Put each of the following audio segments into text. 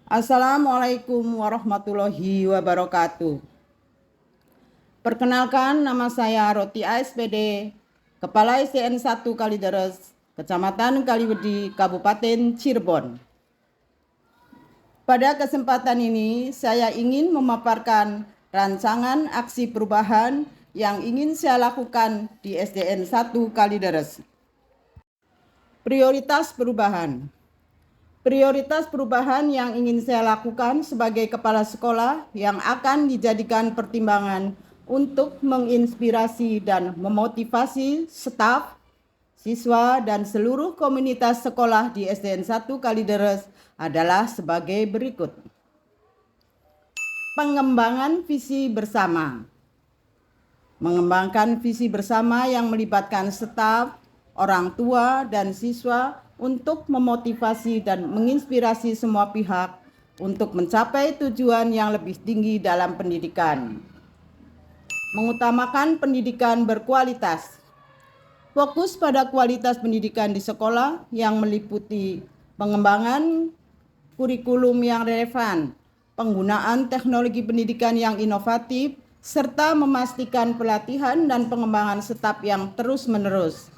Assalamualaikum warahmatullahi wabarakatuh. Perkenalkan, nama saya Roti ASPD, Kepala SDN 1 Kalideres, Kecamatan Kaliwedi, Kabupaten Cirebon. Pada kesempatan ini, saya ingin memaparkan rancangan aksi perubahan yang ingin saya lakukan di SDN 1 Kalideres. Prioritas perubahan. Prioritas perubahan yang ingin saya lakukan sebagai kepala sekolah yang akan dijadikan pertimbangan untuk menginspirasi dan memotivasi staf, siswa, dan seluruh komunitas sekolah di SDN 1 Kalideres adalah sebagai berikut. Pengembangan visi bersama. Mengembangkan visi bersama yang melibatkan staf, orang tua, dan siswa untuk memotivasi dan menginspirasi semua pihak untuk mencapai tujuan yang lebih tinggi dalam pendidikan. Mengutamakan pendidikan berkualitas. Fokus pada kualitas pendidikan di sekolah yang meliputi pengembangan kurikulum yang relevan, penggunaan teknologi pendidikan yang inovatif, serta memastikan pelatihan dan pengembangan staf yang terus-menerus.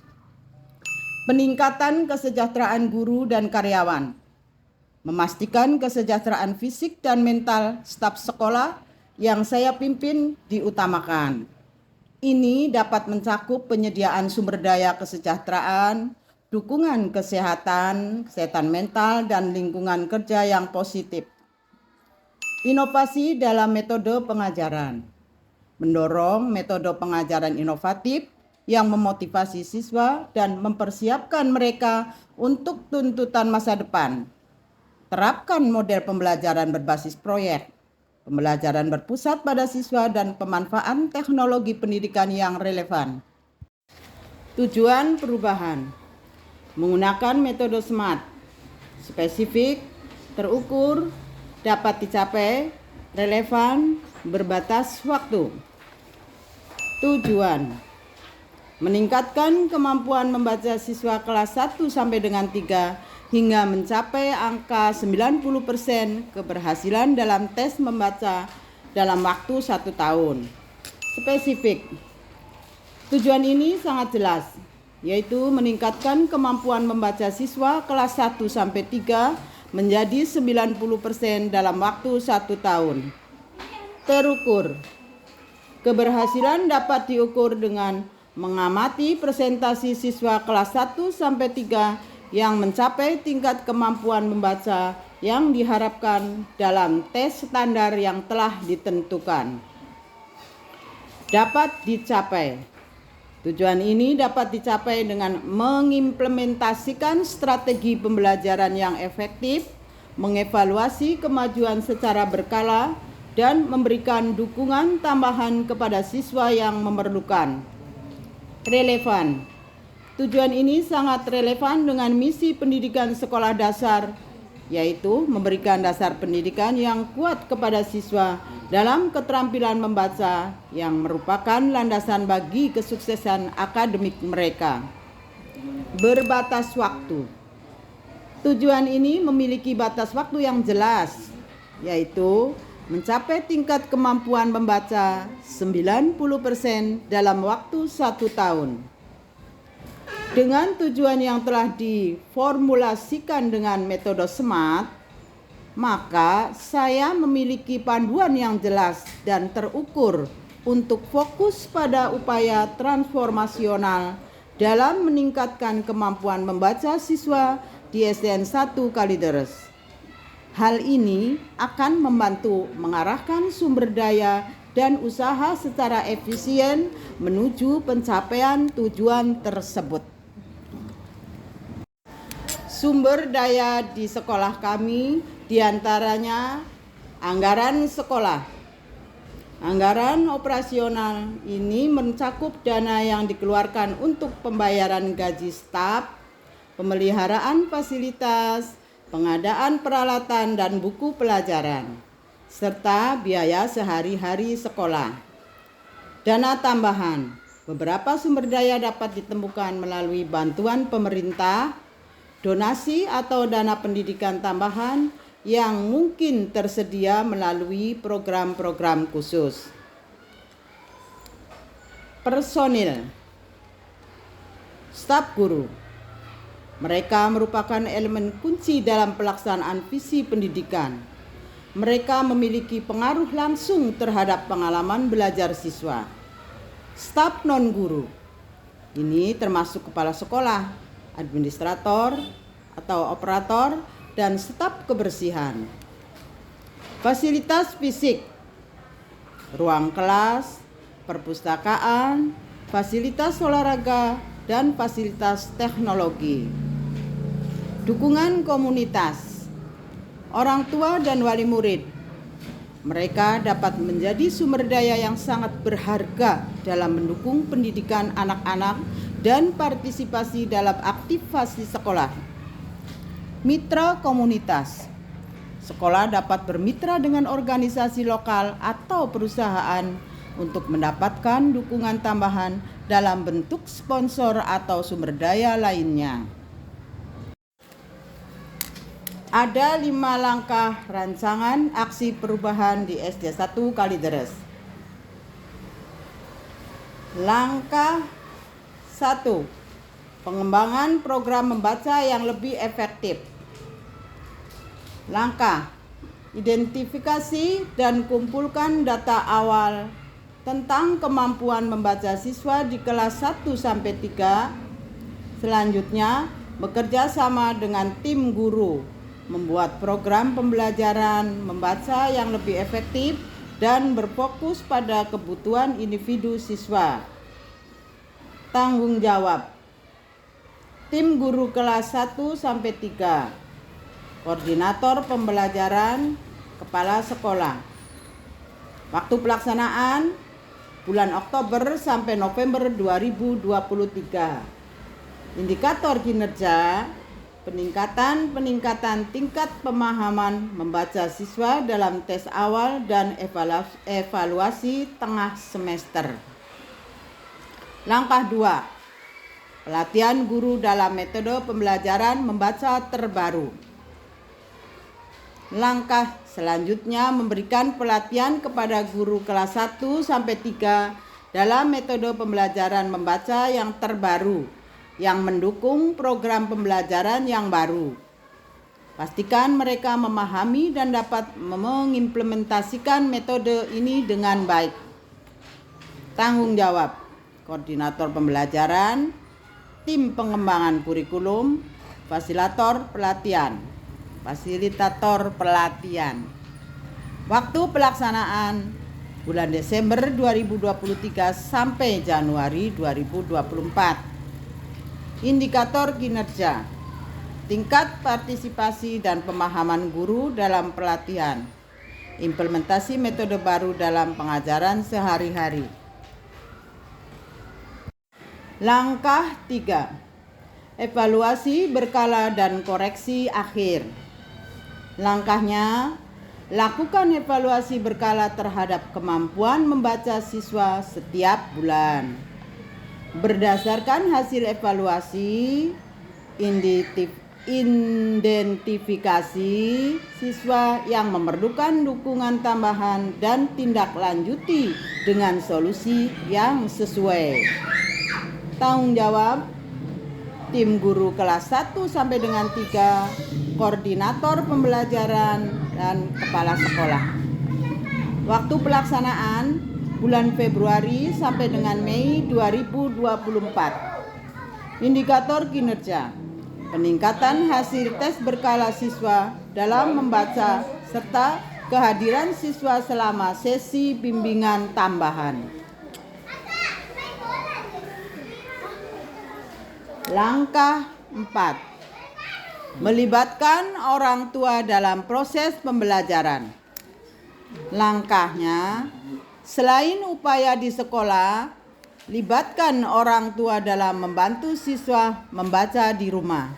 Peningkatan kesejahteraan guru dan karyawan. Memastikan kesejahteraan fisik dan mental staf sekolah yang saya pimpin diutamakan. Ini dapat mencakup penyediaan sumber daya kesejahteraan, dukungan kesehatan mental, dan lingkungan kerja yang positif. Inovasi dalam metode pengajaran. Mendorong metode pengajaran inovatif yang memotivasi siswa dan mempersiapkan mereka untuk tuntutan masa depan. Terapkan model pembelajaran berbasis proyek, pembelajaran berpusat pada siswa, dan pemanfaatan teknologi pendidikan yang relevan. Tujuan perubahan. Menggunakan metode SMART, spesifik, terukur, dapat dicapai, relevan, berbatas waktu. Tujuan. Meningkatkan kemampuan membaca siswa kelas 1 sampai dengan 3 hingga mencapai angka 90% keberhasilan dalam tes membaca dalam waktu 1 tahun. Spesifik. Tujuan ini sangat jelas, yaitu meningkatkan kemampuan membaca siswa kelas 1 sampai 3 menjadi 90% dalam waktu 1 tahun. Terukur. Keberhasilan dapat diukur dengan mengamati presentasi siswa kelas 1 sampai 3 yang mencapai tingkat kemampuan membaca yang diharapkan dalam tes standar yang telah ditentukan. Dapat dicapai. Tujuan ini dapat dicapai dengan mengimplementasikan strategi pembelajaran yang efektif, mengevaluasi kemajuan secara berkala, dan memberikan dukungan tambahan kepada siswa yang memerlukan. Relevan. Tujuan ini sangat relevan dengan misi pendidikan sekolah dasar, yaitu memberikan dasar pendidikan yang kuat kepada siswa dalam keterampilan membaca yang merupakan landasan bagi kesuksesan akademik mereka. Berbatas waktu. Tujuan ini memiliki batas waktu yang jelas, yaitu mencapai tingkat kemampuan membaca 90% dalam waktu 1 tahun. Dengan tujuan yang telah diformulasikan dengan metode SMART, maka saya memiliki panduan yang jelas dan terukur untuk fokus pada upaya transformasional dalam meningkatkan kemampuan membaca siswa di SDN 1 Kalideres. Hal ini akan membantu mengarahkan sumber daya dan usaha secara efisien menuju pencapaian tujuan tersebut. Sumber daya di sekolah kami diantaranya anggaran sekolah. Anggaran operasional ini mencakup dana yang dikeluarkan untuk pembayaran gaji staf, pemeliharaan fasilitas, pengadaan peralatan dan buku pelajaran, serta biaya sehari-hari sekolah. Dana tambahan. Beberapa sumber daya dapat ditemukan melalui bantuan pemerintah, donasi atau dana pendidikan tambahan yang mungkin tersedia melalui program-program khusus. Personil, staf guru. Mereka merupakan elemen kunci dalam pelaksanaan visi pendidikan. Mereka memiliki pengaruh langsung terhadap pengalaman belajar siswa. Staf non-guru, ini termasuk kepala sekolah, administrator atau operator, dan staf kebersihan. Fasilitas fisik, ruang kelas, perpustakaan, fasilitas olahraga, dan fasilitas teknologi. Dukungan komunitas, orang tua dan wali murid. Mereka dapat menjadi sumber daya yang sangat berharga dalam mendukung pendidikan anak-anak dan partisipasi dalam aktivasi sekolah. Mitra komunitas. Sekolah dapat bermitra dengan organisasi lokal atau perusahaan untuk mendapatkan dukungan tambahan dalam bentuk sponsor atau sumber daya lainnya. Ada 5 langkah rancangan aksi perubahan di SD 1 Kalideres. Langkah 1. Pengembangan program membaca yang lebih efektif. Langkah, identifikasi dan kumpulkan data awal tentang kemampuan membaca siswa di kelas 1-3. Selanjutnya, bekerja sama dengan tim guru, membuat program pembelajaran membaca yang lebih efektif dan berfokus pada kebutuhan individu siswa. Tanggung jawab. Tim guru kelas 1-3, koordinator pembelajaran, kepala sekolah. Waktu pelaksanaan bulan Oktober sampai November 2023. Indikator kinerja, peningkatan tingkat pemahaman membaca siswa dalam tes awal dan evaluasi tengah semester. Langkah 2. Pelatihan guru dalam metode pembelajaran membaca terbaru. Langkah selanjutnya memberikan pelatihan kepada guru kelas 1-3 dalam metode pembelajaran membaca yang terbaru yang mendukung program pembelajaran yang baru. Pastikan mereka memahami dan dapat mengimplementasikan metode ini dengan baik. Tanggung jawab koordinator pembelajaran, tim pengembangan kurikulum, fasilitator pelatihan. Waktu pelaksanaan bulan Desember 2023 sampai Januari 2024. Indikator kinerja, tingkat partisipasi dan pemahaman guru dalam pelatihan, implementasi metode baru dalam pengajaran sehari-hari. Langkah 3. Evaluasi berkala dan koreksi akhir. Langkahnya, lakukan evaluasi berkala terhadap kemampuan membaca siswa setiap bulan. Berdasarkan hasil evaluasi, identifikasi siswa yang memerlukan dukungan tambahan dan tindak lanjuti dengan solusi yang sesuai. Tanggung jawab tim guru kelas 1-3, koordinator pembelajaran dan kepala sekolah. Waktu pelaksanaan bulan Februari sampai dengan Mei 2024. Indikator kinerja, peningkatan hasil tes berkala siswa dalam membaca serta kehadiran siswa selama sesi bimbingan tambahan. Langkah 4. Melibatkan orang tua dalam proses pembelajaran. Langkahnya, selain upaya di sekolah, libatkan orang tua dalam membantu siswa membaca di rumah.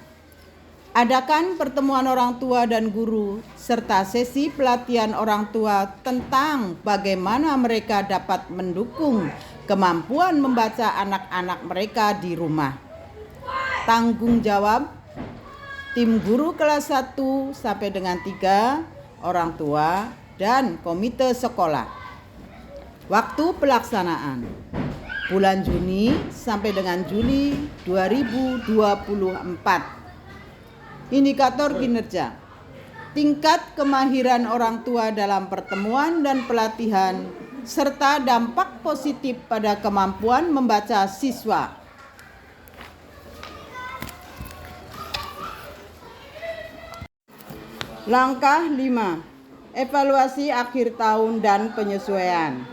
Adakan pertemuan orang tua dan guru serta sesi pelatihan orang tua tentang bagaimana mereka dapat mendukung kemampuan membaca anak-anak mereka di rumah. Tanggung jawab tim guru kelas 1 sampai dengan 3, orang tua, dan komite sekolah. Waktu pelaksanaan bulan Juni sampai dengan Juli 2024. Indikator kinerja. Tingkat kemahiran orang tua dalam pertemuan dan pelatihan serta dampak positif pada kemampuan membaca siswa. Langkah 5. Evaluasi akhir tahun dan penyesuaian.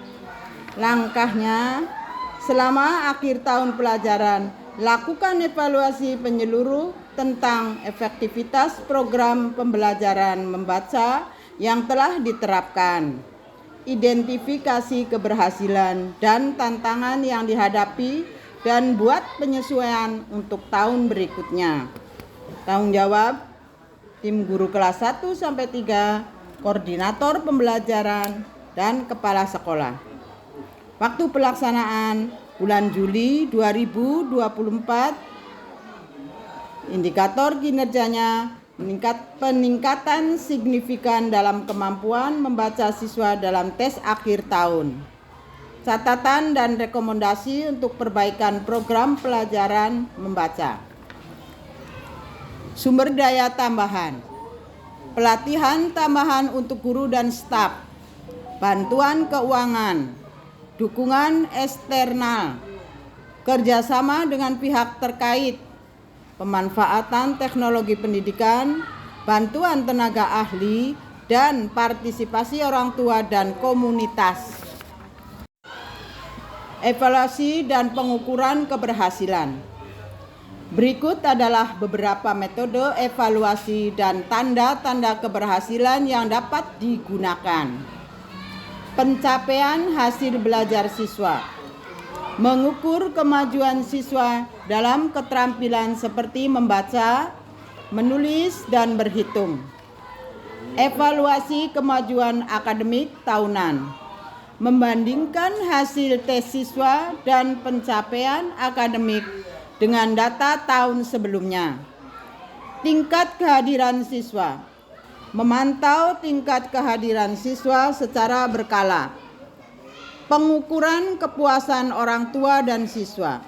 Langkahnya, selama akhir tahun pelajaran, lakukan evaluasi penyeluruh tentang efektivitas program pembelajaran membaca yang telah diterapkan. Identifikasi keberhasilan dan tantangan yang dihadapi dan buat penyesuaian untuk tahun berikutnya. Tanggung jawab tim guru kelas 1 sampai 3, koordinator pembelajaran, dan kepala sekolah. Waktu pelaksanaan bulan Juli 2024. Indikator kinerjanya peningkatan signifikan dalam kemampuan membaca siswa dalam tes akhir tahun. Catatan dan rekomendasi untuk perbaikan program pelajaran membaca. Sumber daya tambahan. Pelatihan tambahan untuk guru dan staf. Bantuan keuangan. Dukungan eksternal. Kerjasama dengan pihak terkait. Pemanfaatan teknologi pendidikan, bantuan tenaga ahli, dan partisipasi orang tua dan komunitas. Evaluasi dan pengukuran keberhasilan. Berikut adalah beberapa metode evaluasi dan tanda-tanda keberhasilan yang dapat digunakan. Pencapaian hasil belajar siswa. Mengukur kemajuan siswa dalam keterampilan seperti membaca, menulis, dan berhitung. Evaluasi kemajuan akademik tahunan. Membandingkan hasil tes siswa dan pencapaian akademik dengan data tahun sebelumnya. Tingkat kehadiran siswa. Memantau tingkat kehadiran siswa secara berkala. Pengukuran kepuasan orang tua dan siswa.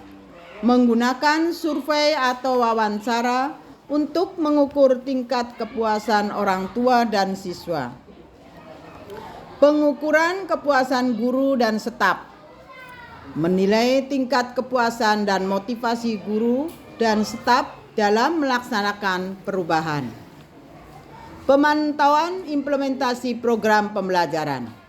Menggunakan survei atau wawancara untuk mengukur tingkat kepuasan orang tua dan siswa. Pengukuran kepuasan guru dan staf. Menilai tingkat kepuasan dan motivasi guru dan staf dalam melaksanakan perubahan. Pemantauan implementasi program pembelajaran.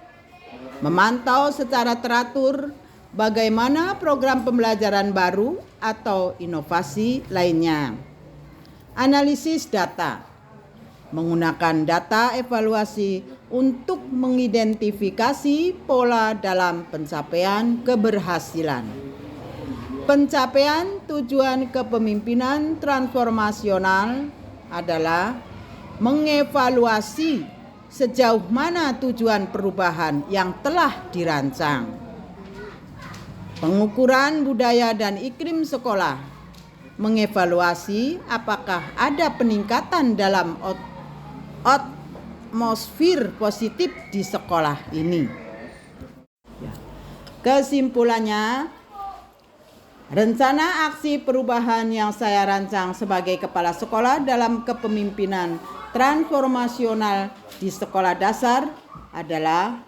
Memantau secara teratur bagaimana program pembelajaran baru atau inovasi lainnya. Analisis data. Menggunakan data evaluasi untuk mengidentifikasi pola dalam pencapaian keberhasilan. Pencapaian tujuan kepemimpinan transformasional adalah mengevaluasi sejauh mana tujuan perubahan yang telah dirancang. Pengukuran budaya dan iklim sekolah. Mengevaluasi apakah ada peningkatan dalam atmosfer positif di sekolah ini. Kesimpulannya, rencana aksi perubahan yang saya rancang sebagai kepala sekolah dalam kepemimpinan transformasional di sekolah dasar adalah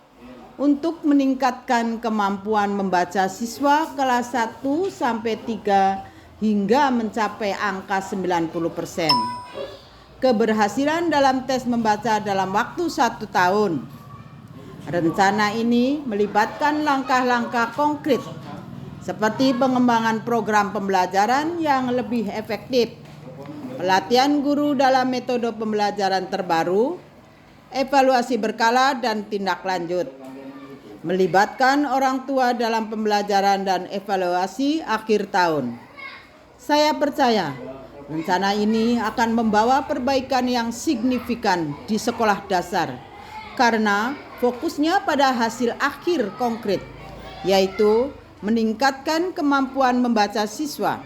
untuk meningkatkan kemampuan membaca siswa kelas 1 sampai 3 hingga mencapai angka 90%. Keberhasilan dalam tes membaca dalam waktu 1 tahun. Rencana ini melibatkan langkah-langkah konkret seperti pengembangan program pembelajaran yang lebih efektif, pelatihan guru dalam metode pembelajaran terbaru, evaluasi berkala dan tindak lanjut. Melibatkan orang tua dalam pembelajaran dan evaluasi akhir tahun. Saya percaya rencana ini akan membawa perbaikan yang signifikan di sekolah dasar karena fokusnya pada hasil akhir konkret, yaitu meningkatkan kemampuan membaca siswa.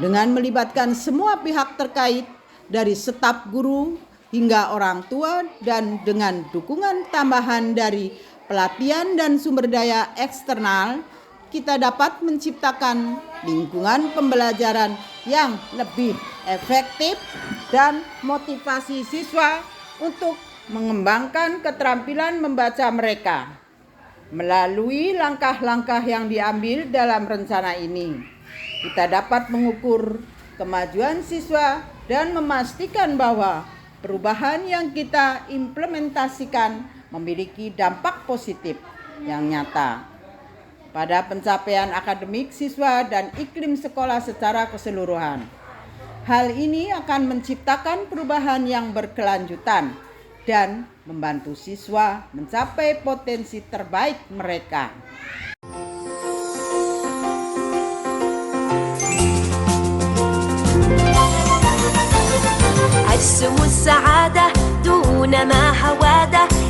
Dengan melibatkan semua pihak terkait dari staf guru hingga orang tua, dan dengan dukungan tambahan dari pelatihan dan sumber daya eksternal, kita dapat menciptakan lingkungan pembelajaran yang lebih efektif dan motivasi siswa untuk mengembangkan keterampilan membaca mereka. Melalui langkah-langkah yang diambil dalam rencana ini, kita dapat mengukur kemajuan siswa dan memastikan bahwa perubahan yang kita implementasikan memiliki dampak positif yang nyata pada pencapaian akademik siswa dan iklim sekolah secara keseluruhan. Hal ini akan menciptakan perubahan yang berkelanjutan dan membantu siswa mencapai potensi terbaik mereka. أجسم السعادة دون ما هواده